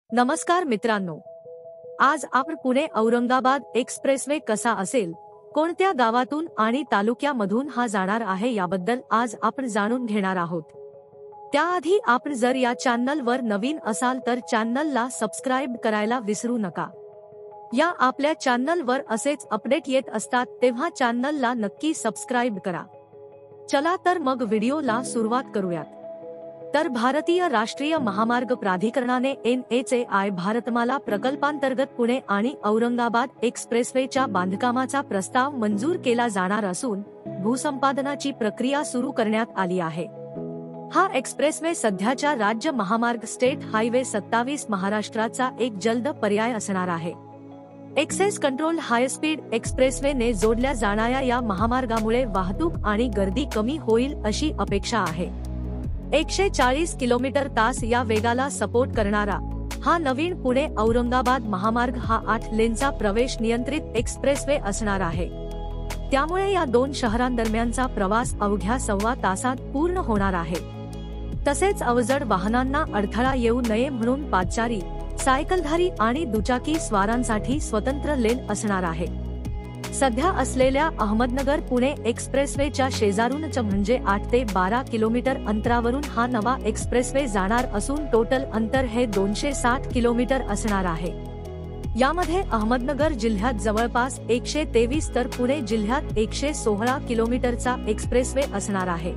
नमस्कार मित्रांनो, आज आपण पुणे औरंगाबाद एक्सप्रेसवे कसा असेल, कोणत्या गावातून आणि तालुक्यामधून हा जाणार आहे याबद्दल आज आपण जाणून घेणार आहोत। त्याआधी आपण जर या चॅनलवर नवीन असाल तर चॅनलला सबस्क्राइब करायला विसरू नका। या आपल्या चॅनलवर असेच अपडेट येत असतात, तेव्हा चॅनलला नक्की सबस्क्राइब करा। चला तर मग व्हिडिओला सुरुवात करूयात। तर भारतीय राष्ट्रीय महामार्ग प्राधिकरणाने NHAI भारतमाला प्रकल्पांतर्गत पुणे आणि औरंगाबाद एक्सप्रेसवेच्या बांधकामाचा प्रस्ताव मंजूर केला जाणार असून भूसंपादनाची प्रक्रिया सुरू करण्यात आली आहे। हा एक्सप्रेसवे सध्याच्या राज्य महामार्ग स्टेट हायवे 27 महाराष्ट्राचा एक जलद पर्याय असणार आहे। एक्सेस कंट्रोल हायस्पीड एक्सप्रेसवेने जोडल्या जाणाऱ्या या महामार्गामुळे वाहतूक आणि गर्दी कमी होईल अशी अपेक्षा आहे। 140 किलोमीटर तास या वेगाला सपोर्ट करणारा हा नवीन पुणे औरंगाबाद महामार्ग हा 8 लेनचा प्रवेश नियंत्रित एक्सप्रेसवे असणार आहे। त्यामुळे या दोन शहरांदरम्यानचा प्रवास अवघ्या 1.25 तासात पूर्ण होणार आहे। तसेच अवजड वाहनांना अडथळा येऊ नये म्हणून पादचारी, सायकलधारी आणि दुचाकी स्वारांसाठी स्वतंत्र लेन असणार आहे। सध्या असलेल्या अहमदनगर पुणे एक्सप्रेसवेच्या शेजारूनच म्हणजे 8 ते 12 किलोमीटर अंतरावरून हा नवा एक्सप्रेसवे जाणार असून टोटल अंतर हे 260 किलोमीटर असणार आहे। यामध्ये अहमदनगर जिल्ह्यात जवळपास 123 तर पुणे जिल्ह्यात 116 किलोमीटरचा एक्सप्रेसवे असणार आहे।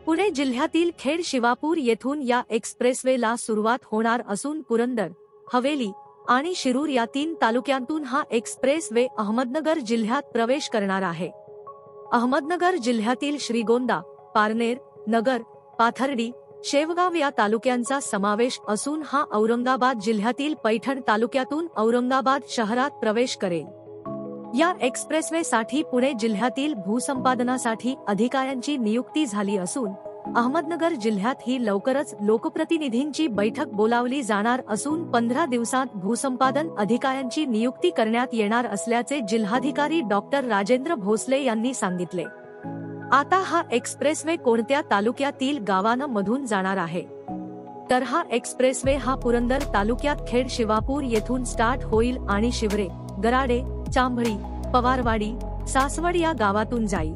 पुणे जिल्ह्यातील खेड शिवापूर येथून या एक्सप्रेसवेला सुरुवात होणार असून पुरंदर, हवेली आणि शिरूर या 3 तालुक्यांतून हा एक्सप्रेसवे अहमदनगर जिल्ह्यात प्रवेश करणार आहे। अहमदनगर जिल्ह्यातील श्रीगोंदा, पारनेर, नगर, पाथर्डी, शेवगाव या तालुक्यांचा समावेश असून हा औरंगाबाद जिल्ह्यातील पैठण तालुक्यातून औरंगाबाद शहरात प्रवेश करेल। या एक्सप्रेसवे साठी पुणे जिल्ह्यातील भूसंपादनासाठी अधिकाऱ्यांची नियुक्ती झाली असून अहमदनगर जिल्ह्यात ही लवकरच लोकप्रतिनिधींची बैठक बोलावली जाणार असून 15 दिवसात भूसंपादन अधिकाऱ्यांची नियुक्ती करण्यात येणार असल्याचे जिल्हाधिकारी डॉक्टर राजेंद्र भोसले यांनी सांगितले। आता हा एक्सप्रेसवे कोणत्या तालुक्यातील गावांमधून जाणार आहे, तर हा एक्सप्रेसवे हा पुरंदर तालुक्यात खेड शिवापूर येथून स्टार्ट होईल आणि शिवरे, गराडे, चांभळी, पवारवाडी, सासवड या गावातून जाईल।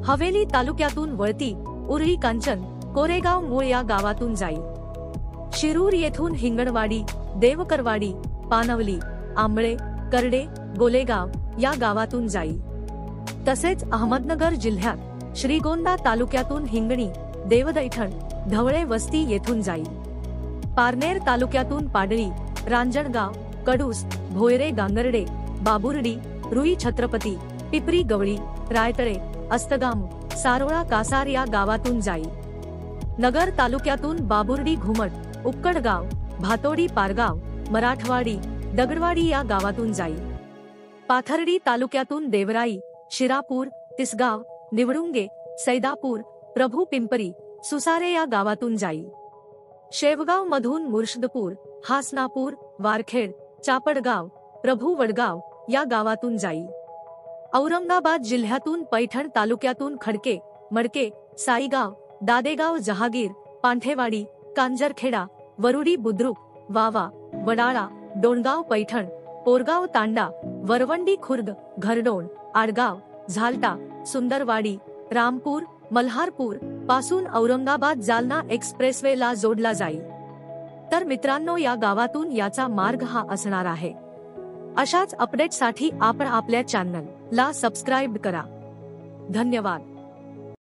हवेली तालुक्यातून वळती, उरळी कांचन, कोरेगाव मूळ या गावातून जाईल। शिरूर येथून हिंगणवाडी, देवकरवाडी, पानवली, आंबळे, करडे, गोलेगाव या गावातून जाईल। तसेच अहमदनगर जिल्ह्यात श्रीगोंदा तालुक्यातून हिंगणी, देवदैठण, ढवळे वस्ती येथून जाईल। पारनेर तालुक्यातून पाडळी, रांजणगाव, कडूस, भोयरे गांगर्डे, बाबुर्डी, रुई छत्रपती, पिपरी गवळी, रायतळे, अस्तगाम, सारोळा कासार या गावातून जाईल। नगर तालुक्यातून बाबुर्डी घुमट, उक्कडगाव, भातोडी पारगाव, मराठवाडी, दगडवाडी या गावातून जाईल। पाथर्डी तालुक्यातून देवराई, शिरापूर, तिसगाव, निवडुंगे, सैदापूर, प्रभू पिंपरी, सुसारे या गावातून जाईल। शेवगाव मधून मुर्शदपूर, हासनापूर, वारखेड, चापडगाव, प्रभू वडगाव या गावातून जाईल। औरंगाबाद जिल्ह्यातून पैठण तालुक्यातून खडके, मडके, साईगाव, दादेगाव, जहागीर, पांठेवाडी, कांजरखेडा, वरुडी बुद्रुक, वावा, वडाळा, डोणगाव पैठण, पोरगाव तांडा, वरवंडी खुर्द, घरडोण, आडगाव, झालटा, सुंदरवाडी, रामपूर, मल्हारपूर पासून औरंगाबाद जालना एक्सप्रेसवेला जोडला जाईल। तर मित्रांनो, या गावातून याचा मार्ग हा असणार आहे। अशाच अपडेटसाठी आपण आपल्या चॅनलला सबस्क्राइब करा। धन्यवाद।